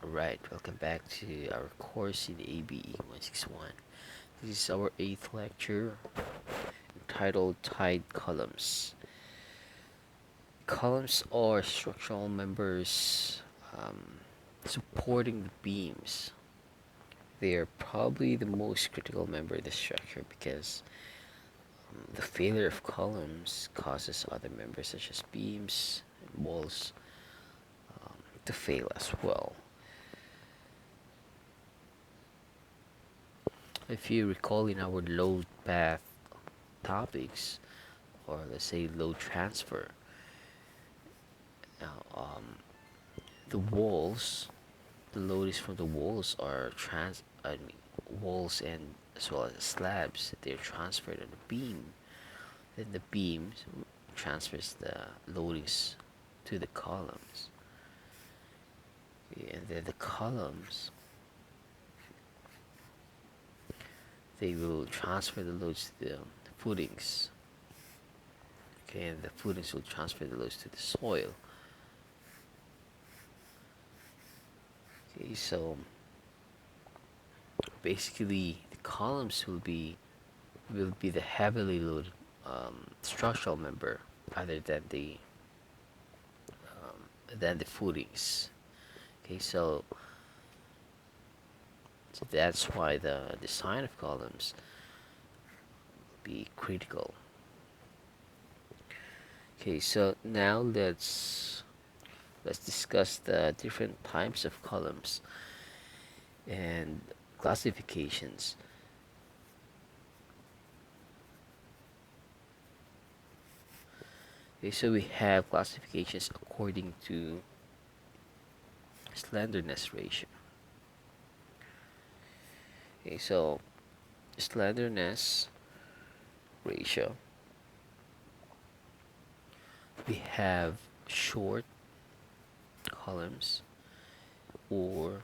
Alright, welcome back to our course in ABE161. This is our 8th lecture entitled Tied Columns. Columns are structural members supporting the beams. They are probably the most critical member of the structure because the failure of columns causes other members such as beams and walls to fail as well. If you recall in our load path topics, or let's say load transfer, now the walls, the load is from the walls are walls and as well as slabs, they're transferred on the beam. Then the beam transfers the loadings to the columns. Okay, and then the columns, they will transfer the loads to the footings. Okay, and the footings will transfer the loads to the soil. Okay, so basically the columns will be the heavily loaded structural member other than the footings. Okay, so that's why the design of columns will be critical. Okay, so now let's discuss the different types of columns and classifications. Okay, so we have classifications according to slenderness ratio. Okay, so slenderness ratio, we have short columns or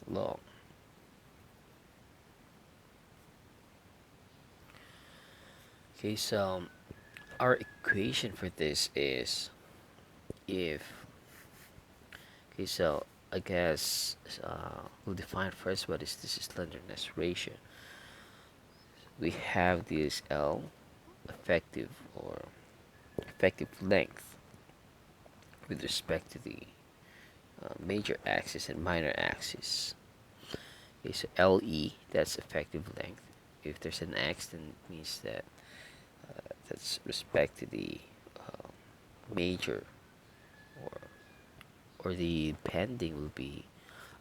long. Okay, so our equation for this is if okay, so I guess we'll define first what is this slenderness ratio. We have this L, effective or effective length with respect to the major axis and minor axis. Okay, so LE, that's effective length. If there's an X, then it means that that's respect to the uh, major, or the bending will be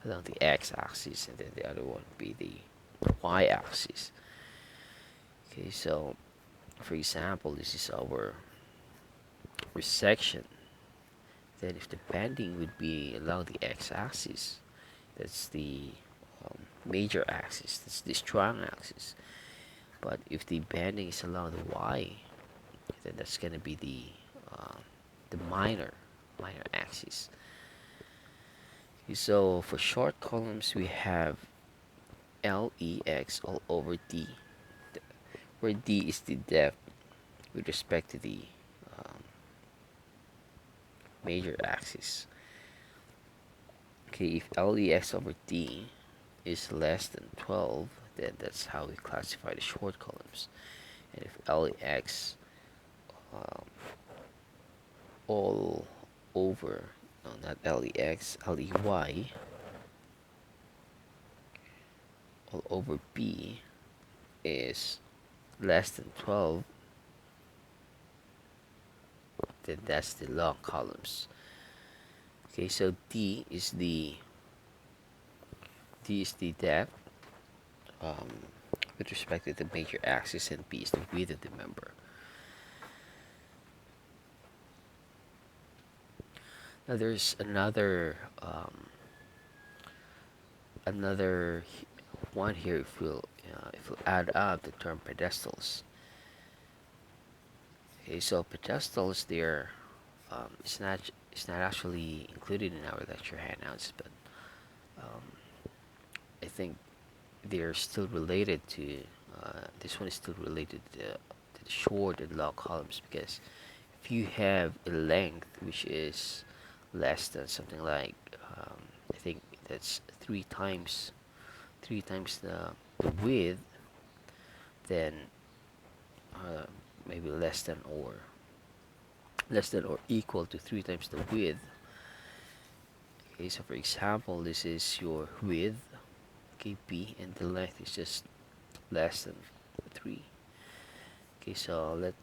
along the x-axis, and then the other one will be the y-axis. Okay, so for example, this is our resection. Then if the bending would be along the x-axis, that's the major axis, that's the strong axis. But if the bending is along the y, then that's gonna be the minor axis. Okay, so for short columns, we have LEX all over D, where D is the depth with respect to the um, major axis. Okay, if LEX over D is less than 12, then that's how we classify the short columns. And if LEX um, all over, no, not LEX, LEY all over B is less than 12, then that's the long columns. Okay, so D is the depth um, with respect to the major axis, and B is the width of the member. Now there's another one here. If we'll add up the term pedestals. Okay, so pedestals, they're it's not actually included in our lecture handouts, but um, I think they're still related to this one is still related to the short and long columns, because if you have a length which is less than something like I think that's three times the width, then uh, maybe less than or equal to three times the width. Okay, so for example, this is your width, kp, and the length is just less than 3. Okay, so let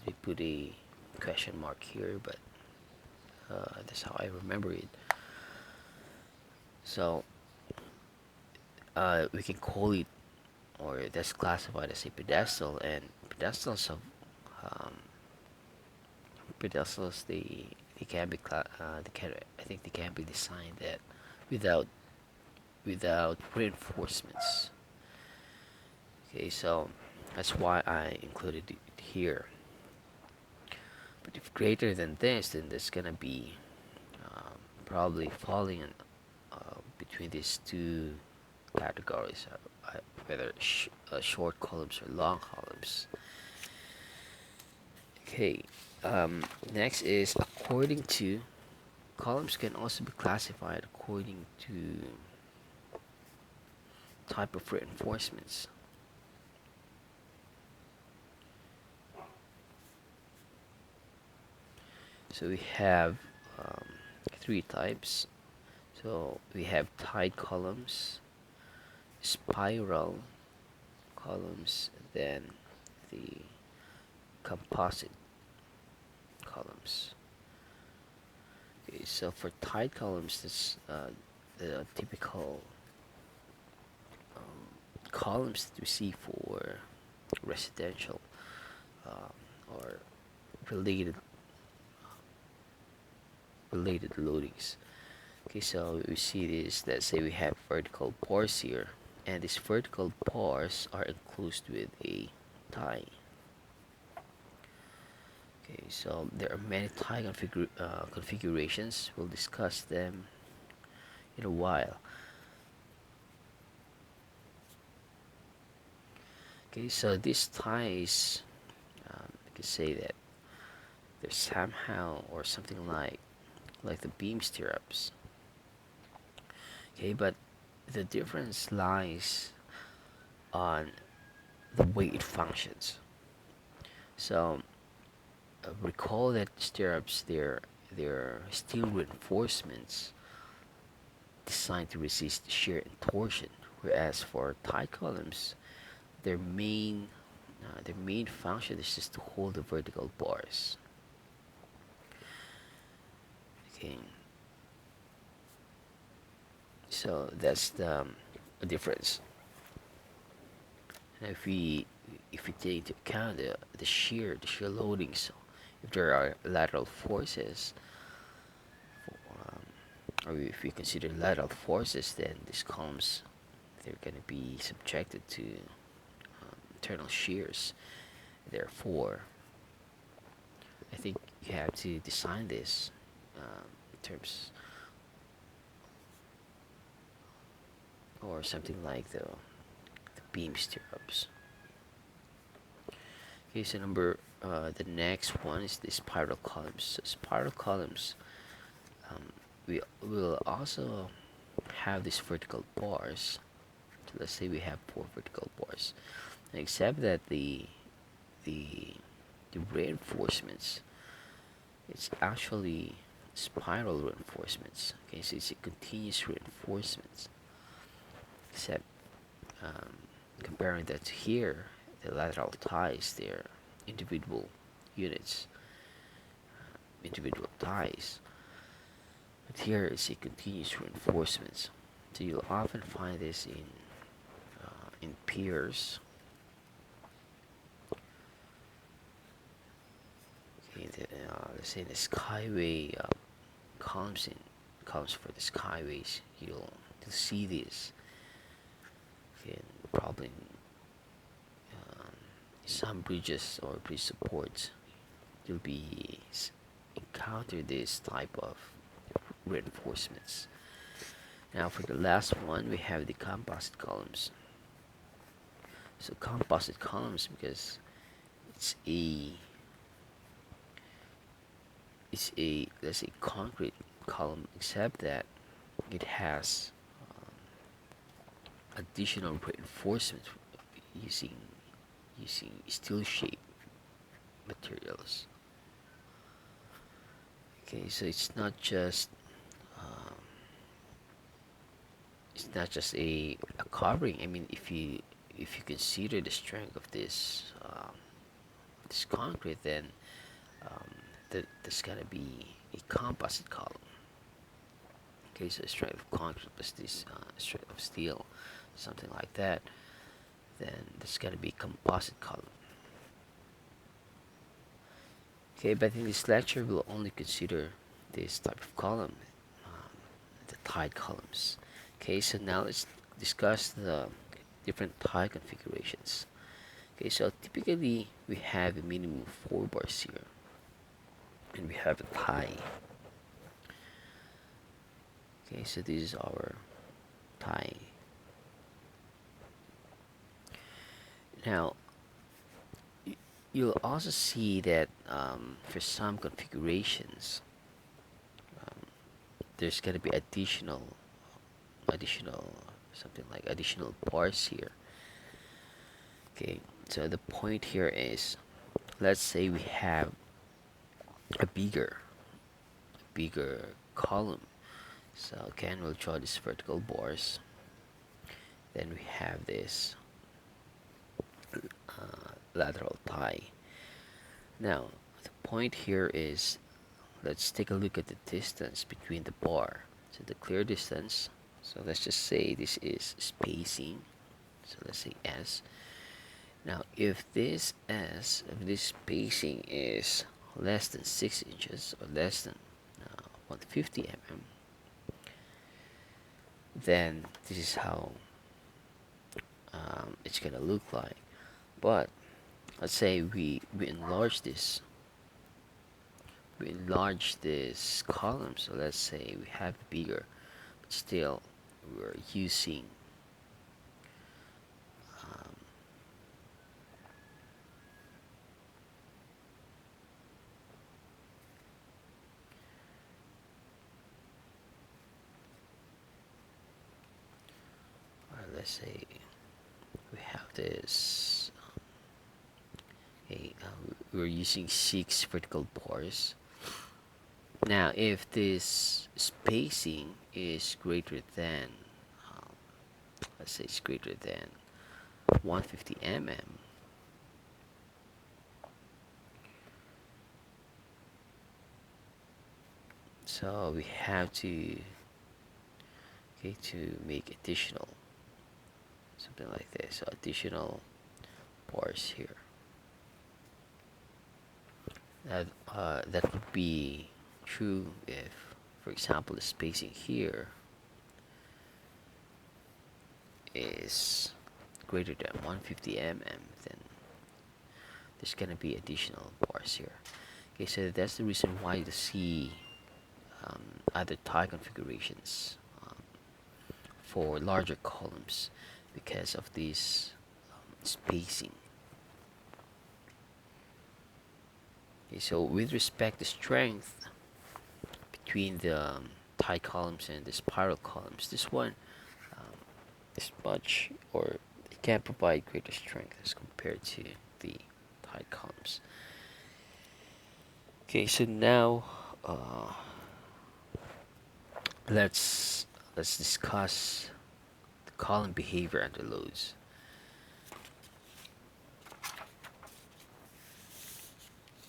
me put a question mark here, but that's how I remember it. So we can call it, or that's classified as a pedestal, and pedestals of um, pedestals, they can be they can, I think they can be designed that without reinforcements. Okay, so that's why I included it here. But if greater than this, then there's gonna be probably falling in, between these two categories, whether short columns or long columns. Okay, next is according to. Columns can also be classified according to type of reinforcements. So we have three types. So we have tied columns, spiral columns, then the composite columns. Okay, so for tied columns, this the typical columns that we see for residential um, or related loadings. Okay, so we see this. Let's say we have vertical bars here, and these vertical bars are enclosed with a tie. Okay, so there are many tie configurations. We'll discuss them in a while. Okay, so these ties, you can say that they're somehow or something like the beam stirrups. Okay, but the difference lies on the way it functions. So recall that stirrups, they're steel reinforcements designed to resist shear and torsion, whereas for tie columns, their main function is just to hold the vertical bars. Okay, so that's the difference. And if we take into account the shear loadings, if there are lateral forces, um, or if we consider lateral forces, then these columns, they're going to be subjected to internal shears. Therefore, I think you have to design this in terms or something like the beam stirrups. Okay, so the next one is the spiral columns. So spiral columns, we will also have these vertical bars. So let's say we have 4 vertical bars, except that the the reinforcements, it's actually spiral reinforcements. Okay, so it's a continuous reinforcements, except um, comparing that to here, the lateral ties, they're individual units, individual ties. But here is a continuous reinforcements. So you'll often find this in piers. Okay, let's say the skyway columns for the skyways. You'll see these. Okay, probably some bridges or bridge supports, you'll be encounter this type of reinforcements. Now for the last one, we have the composite columns. So composite columns, because it's a let's say concrete column, except that it has additional reinforcement using steel shaped materials. Okay, so um, it's not just a covering. I mean, if you consider the strength of this concrete, then um, there's gonna be a composite column. Okay, so strength of concrete plus this strength of steel, something like that. Then there's gonna be composite column. Okay, but in this lecture, we'll only consider this type of column, um, the tie columns. Okay, so now let's discuss the different tie configurations. Okay, so typically we have a minimum of 4 bars here, and we have a tie. Okay, so this is our tie. Now, you'll also see that for some configurations, um, there's gonna be additional something like additional bars here. Okay, so the point here is, let's say we have a bigger column. So again, we'll draw these vertical bars. Then we have this lateral tie. Now, the point here is, let's take a look at the distance between the bar. So the clear distance. So let's just say this is spacing. So let's say S. Now, if this spacing is less than 6 inches or less than 150 mm, then this is how it's gonna look like. But let's say we enlarge this column. So let's say we have bigger, but still we're using um, let's say we have this. We're using 6 vertical bars. Now, if this spacing is greater than, um, let's say it's greater than 150 mm, so we have to make additional something like this. So additional bars here. That would be true if, for example, the spacing here is greater than 150 mm, then there's gonna be additional bars here. Okay, so that's the reason why you see other tie configurations for larger columns, because of this spacing. Okay, so with respect to strength between the tie columns and the spiral columns, this one um, is much, or it can provide greater strength as compared to the tie columns. Okay, so now let's discuss the column behavior under loads.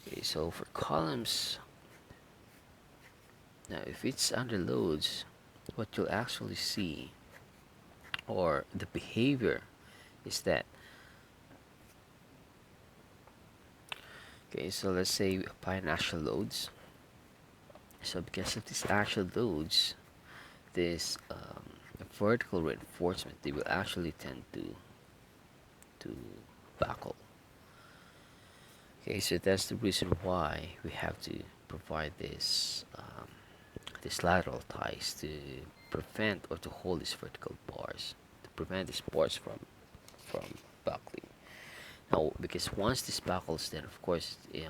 Okay, so for columns, now if it's under loads, what you'll actually see, or the behavior, is that, okay, so let's say we apply an actual loads. So because of these actual loads, this vertical reinforcement, they will actually tend to buckle. Okay, so that's the reason why we have to provide this lateral ties to prevent, or to hold these vertical bars, to prevent these bars from buckling. Now, because once this buckles, then of course the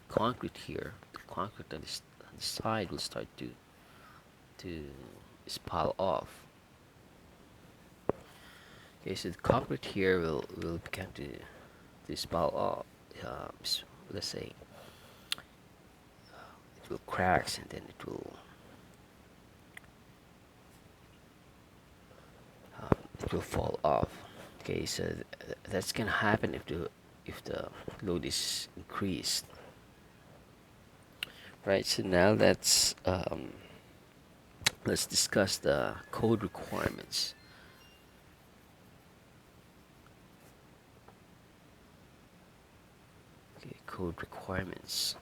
concrete here, the concrete on the side will start to spill off. Okay, so the concrete here will begin to spell up. Let's say it will cracks and then it will fall off. Okay, so that's gonna happen if the load is increased. Right. So now let's discuss the code requirements. Okay, code requirements.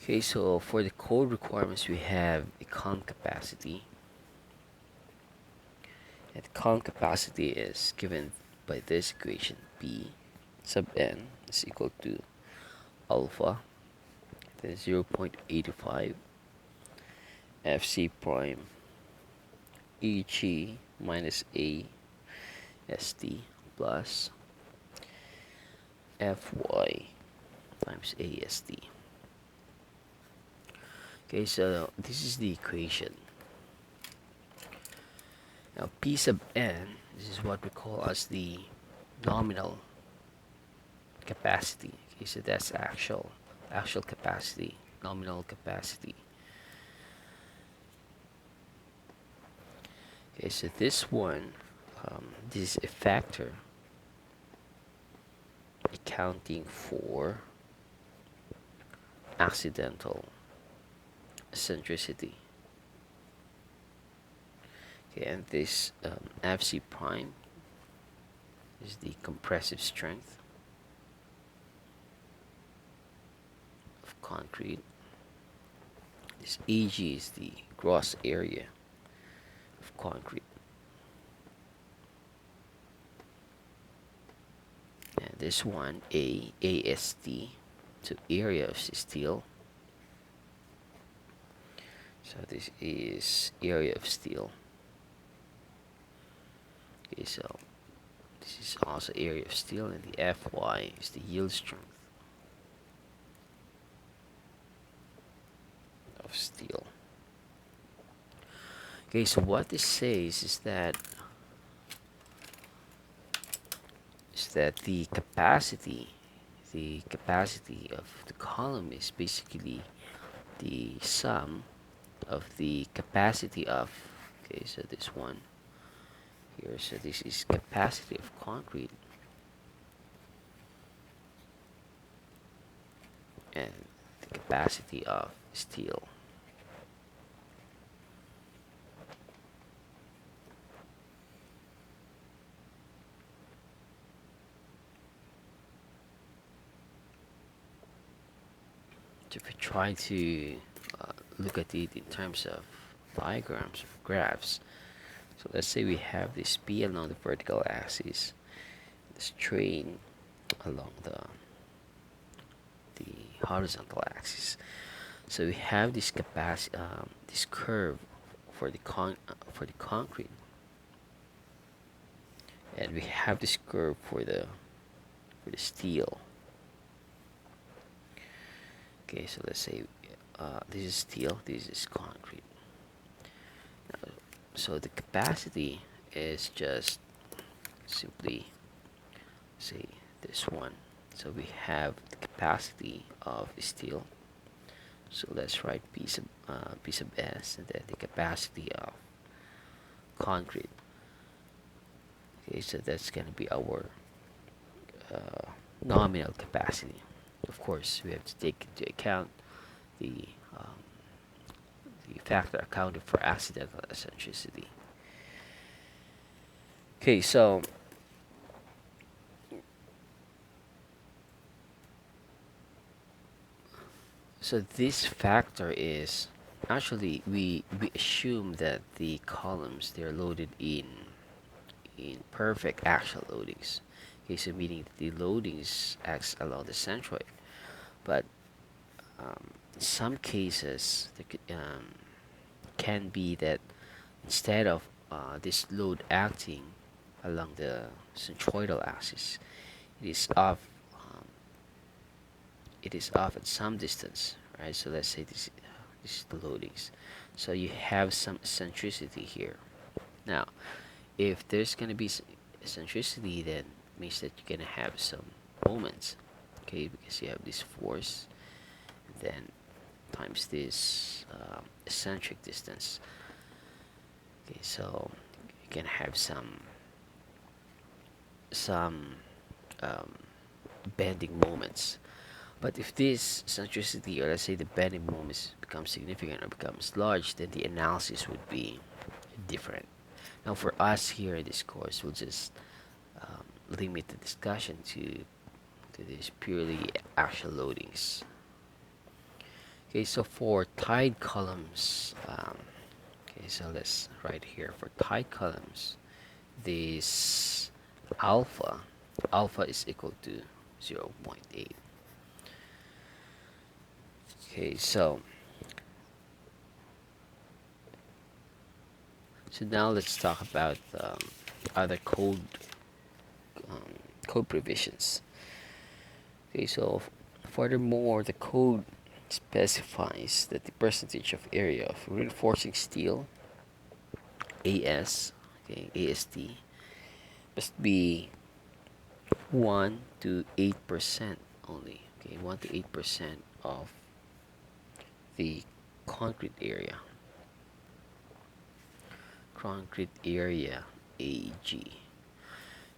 Okay, so for the code requirements, we have a con capacity. And the con capacity is given by this equation: P sub n is equal to alpha, then 0.85 Fc prime Eg minus A St plus Fy times AST. Okay, so this is the equation. Now P sub n, this is what we call as the nominal capacity. Okay, so that's actual capacity, nominal capacity. Okay, so this one, this is a factor accounting for accidental eccentricity. Okay, and this Fc prime is the compressive strength of concrete. This Eg is the gross area of concrete. And this one, AST, so area of steel. So this is area of steel. Okay, so this is also area of steel, and the Fy is the yield strength of steel. Okay, so what this says is that the capacity of the column is basically the sum of the capacity of, okay, so this one here, so this is capacity of concrete and the capacity of steel. So if we try to look at it in terms of diagrams or graphs, so let's say we have this P along the vertical axis, the strain along the horizontal axis. So we have this capacity, this curve for the concrete, and we have this curve for the steel. Okay, so let's say this is steel, this is concrete. Now, so the capacity is just simply say this one. So we have the capacity of steel. So let's write P sub S, and then the capacity of concrete. Okay, so that's gonna be our nominal capacity. Of course, we have to take into account the factor accounted for accidental eccentricity. Okay, so this factor is actually we assume that the columns, they're loaded in perfect axial loadings. Okay, so meaning that the loadings acts along the centroid, but in some cases there can be that instead of this load acting along the centroidal axis, it is off it is off at some distance, right? So let's say this This is the loadings. So you have some eccentricity here. Now, if there's gonna be eccentricity, then means that you're gonna have some moments, okay? Because you have this force, and then times this eccentric distance. Okay, so you can have some um, bending moments. But if this eccentricity, or let's say the bending moments, becomes significant or becomes large, then the analysis would be different. Now, for us here in this course, we'll just limit the discussion to these purely axial loadings. Okay, so for tide columns, okay, so let's write here for tide columns, this alpha, alpha is equal to 0.8. Okay, so now let's talk about other um, code provisions. Okay, so furthermore, the code specifies that the percentage of area of reinforcing steel, AS, okay, AST, must be 1 to 8% only. Okay, 1 to 8% of the concrete area. Concrete area, AG.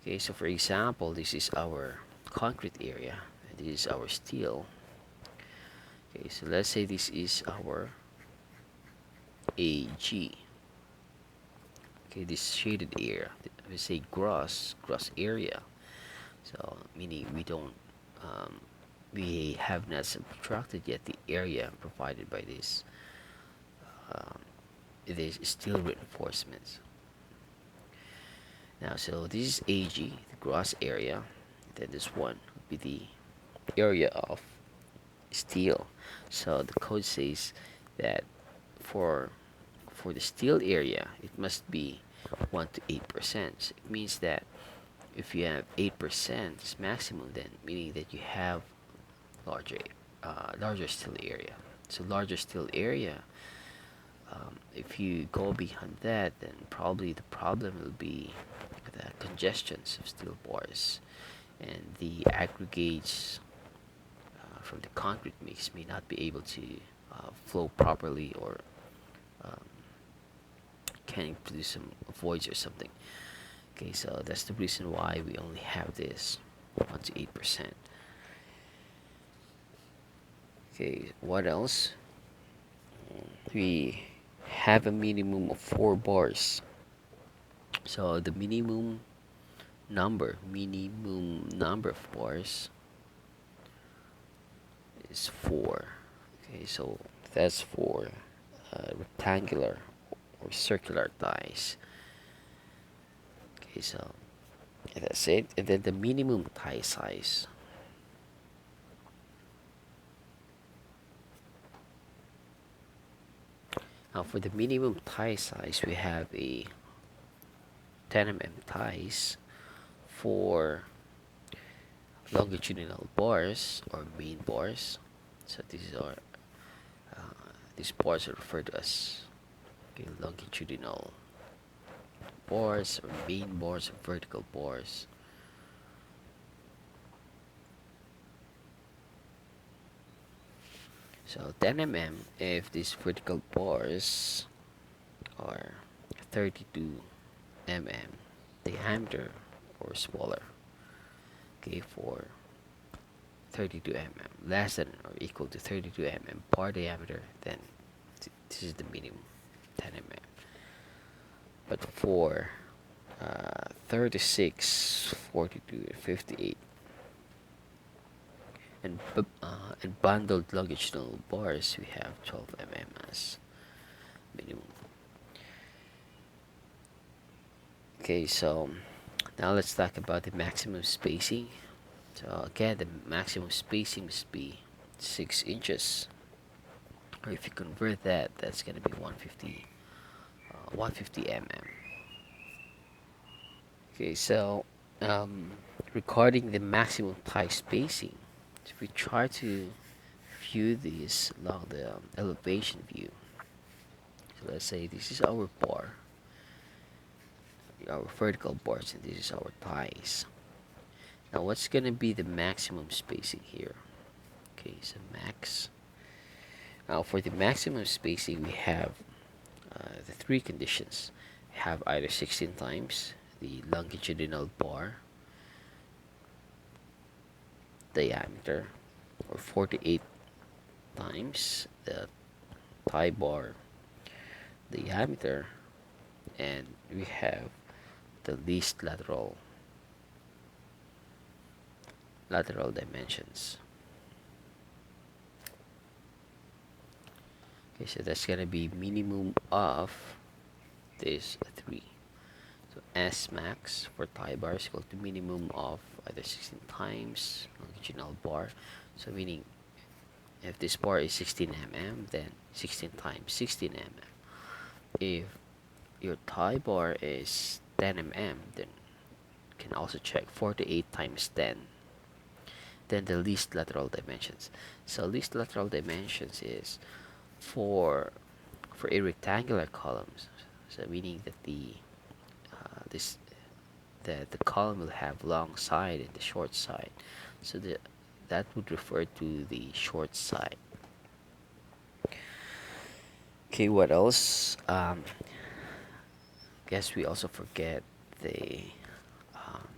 Okay, so for example, this is our concrete area, and this is our steel. Okay, so let's say this is our AG. Okay, this shaded area, we say gross area. So meaning um, we have not subtracted yet the area provided by um, this steel reinforcements. Now, so this is AG, the gross area. Then this one would be the area of steel. So the code says that for for the steel area, it must be 1 to 8%. So it means that if you have 8% is maximum, then meaning that you have larger larger steel area. So larger steel area, if you go beyond that, then probably the problem will be the congestions of steel bars, and the aggregates from the concrete mix may not be able to flow properly, or um, can produce some voids or something. Okay, so that's the reason why we only have this 1 to 8%. Okay, what else? We have a minimum of 4 bars. So the minimum number of bars is 4. Okay, so that's for rectangular or circular ties. Okay, so that's it. And then the minimum tie size. Now for the minimum tie size, we have a 10 mm ties for longitudinal bars or main bars. So these bars are referred to as, okay, longitudinal bars or main bars or vertical bars. So 10 mm if these vertical bars are 32 mm diameter or smaller. Okay, for 32 mm less than or equal to 32 mm bar diameter, then this is the minimum 10 mm. But for 36, 42, and 58 and bundled longitudinal bars, we have 12 mm as minimum. Okay, so now let's talk about the maximum spacing. So again, the maximum spacing must be 6 inches, or if you convert that, that's going to be 150 mm. Okay, so regarding the maximum tie spacing, if we try to view this along the elevation view. So let's say this is our bar, our vertical bars, and this is our ties. Now what's gonna be the maximum spacing here? Okay, so max. Now for the maximum spacing, we have the three conditions. We have either 16 times the longitudinal bar diameter, or 48 times the tie bar diameter, and we have the least lateral dimensions. Okay, so that's gonna be minimum of this 3. So S max for tie bar is equal to minimum of either 16 times longitudinal bar. So meaning if this bar is 16 mm, then 16 times 16 mm. If your tie bar is 10 mm, then you can also check 48 times 10. Then the least lateral dimensions. So least lateral dimensions is for a rectangular columns. So meaning that the column will have long side and the short side. So that would refer to the short side. Okay, what else? Guess we also forget the um,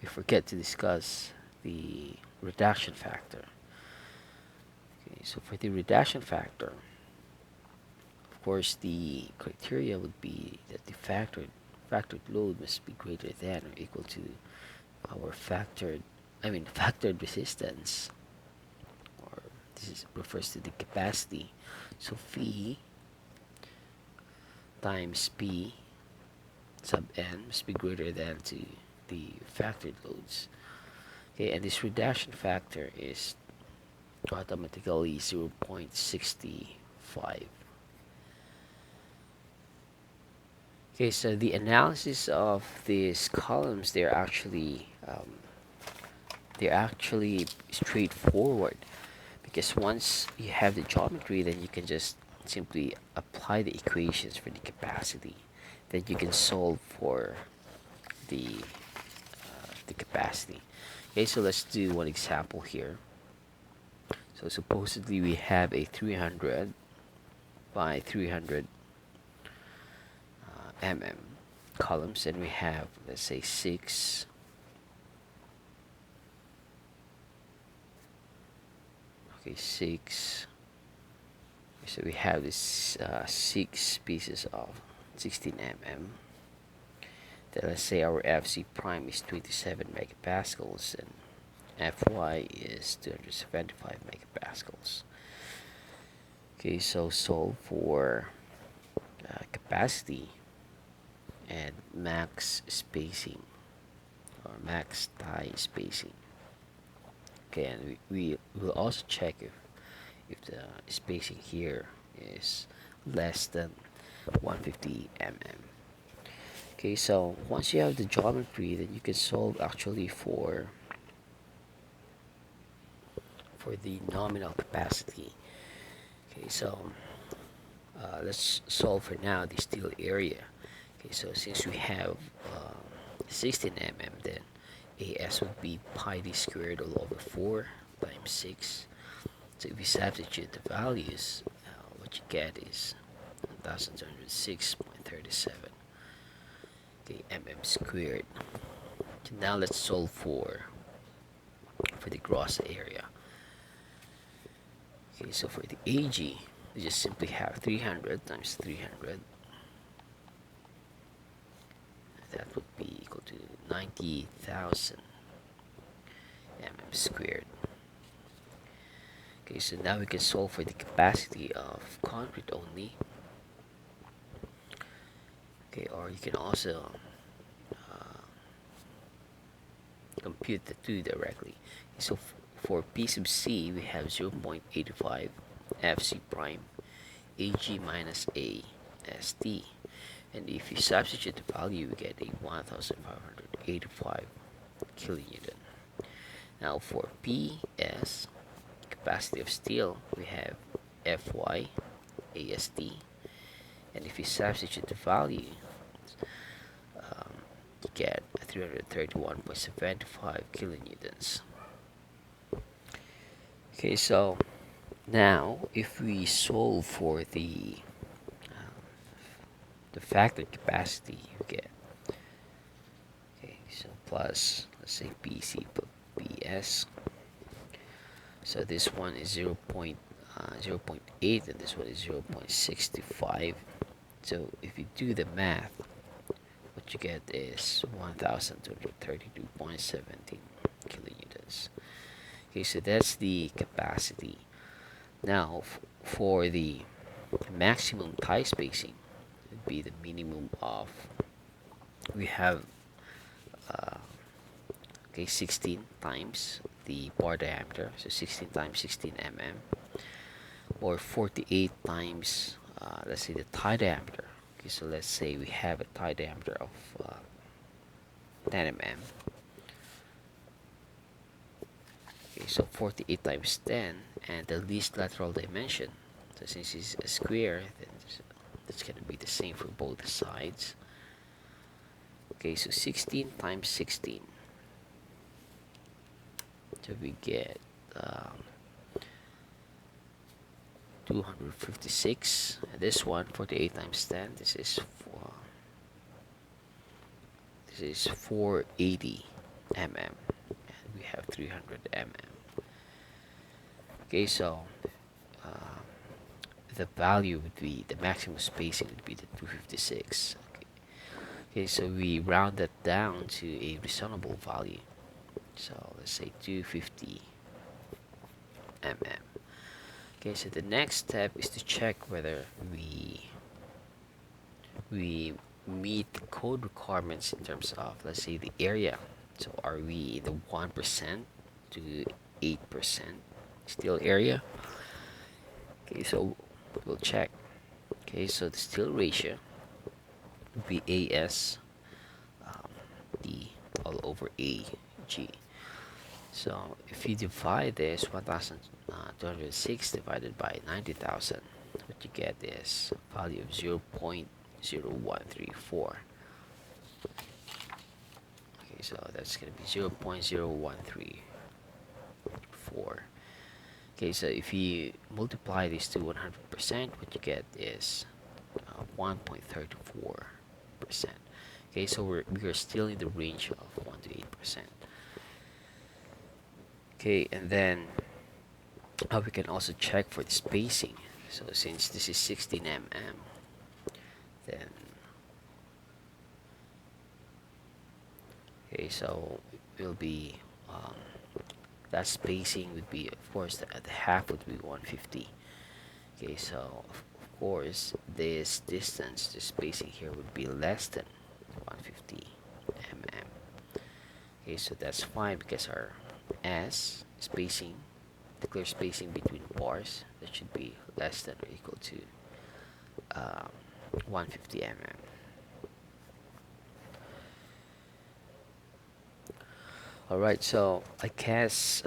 we forget to discuss the reduction factor. Okay, so for the reduction factor, of course, the criteria would be that the factored load must be greater than or equal to our factored resistance, or refers to the capacity. So phi times P sub n must be greater than to the factored loads. Okay, and this reduction factor is automatically 0.65. Okay, so the analysis of these columns, they're actually straightforward, because once you have the geometry, then you can just simply apply the equations for the capacity. Then you can solve for the capacity. Okay, so let's do one example here. So supposedly we have a 300 by 300 mm columns, and we have, let's say, 6 so we have this 6 pieces of 16 mm. Then let's say our FC prime is 27 megapascals and Fy is 275 megapascals. Okay, so solve for capacity and max spacing, or max tie spacing. Okay, and we will also check if the spacing here is less than 150 mm. Okay, so once you have the geometry, then you can solve actually for the nominal capacity. Okay, so let's solve for now the steel area. Okay, so since we have 16 mm, then AS would be pi d squared all over 4 times 6. So if you substitute the values, what you get is 1206.37 mm squared. Okay, now let's solve for the gross area. Okay, so for the AG, we just simply have 300 times 300. That would be equal to 90,000 mm squared. Okay, so now we can solve for the capacity of concrete only. Okay, or you can also compute the two directly. So for P sub C, we have 0.85 FC prime AG minus A ST. And if you substitute the value, we get a 1585 kilonewton. Now for PS, capacity of steel, we have Fy ASD, and if you substitute the value, you get 331.75 kilonewtons. Okay, so now if we solve for the factor capacity, you get, okay, so plus, let's say BC plus BS. So this one is 0.8 and this one is 0.65. So if you do the math, what you get is 1232.17 kilonewtons. Okay, so that's the capacity. Now for the maximum tie spacing, it would be the minimum of, we have okay, 16 times the bar diameter, so 16 times 16 mm, or 48 times let's say the tie diameter. Okay, so let's say we have a tie diameter of 10 mm. Okay, so 48 times 10, and the least lateral dimension, so since it's a square, then that's going to be the same for both sides. Okay, so 16 times 16, so we get 256, and this one 48 times 10, this is 480 mm, and we have 300 mm. Okay, so the value would be, the maximum spacing would be the 256. Okay, so we round that down to a reasonable value, so let's say 250 mm. Okay, so the next step is to check whether we meet the code requirements in terms of, let's say, the area. So are we in the 1% to 8% steel area? Okay, so we'll check. Okay, so the steel ratio would be AS D all over AG. So if you divide this 1206 divided by 90,000, what you get is a value of 0.0134. Okay, so that's going to be 0.0134. Okay, so if you multiply this to 100%, what you get is 1.34%. Okay, so we're still in the range of 1 to 8%. Okay, and then we can also check for the spacing. So since this is 16 mm, then okay, so it will be that spacing would be, of course, the half would be 150. Okay, so of course this distance, the spacing here would be less than 150 mm. Okay, so that's fine because our S spacing, the clear spacing between bars, that should be less than or equal to 150 mm. Alright, so I guess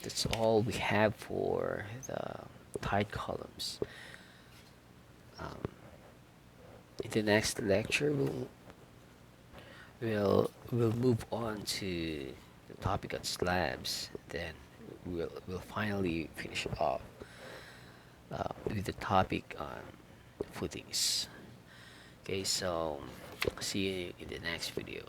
that's all we have for the tied columns. In the next lecture, we'll move on to the topic on slabs. Then we'll finally finish off with the topic on footings. Okay, so see you in the next video.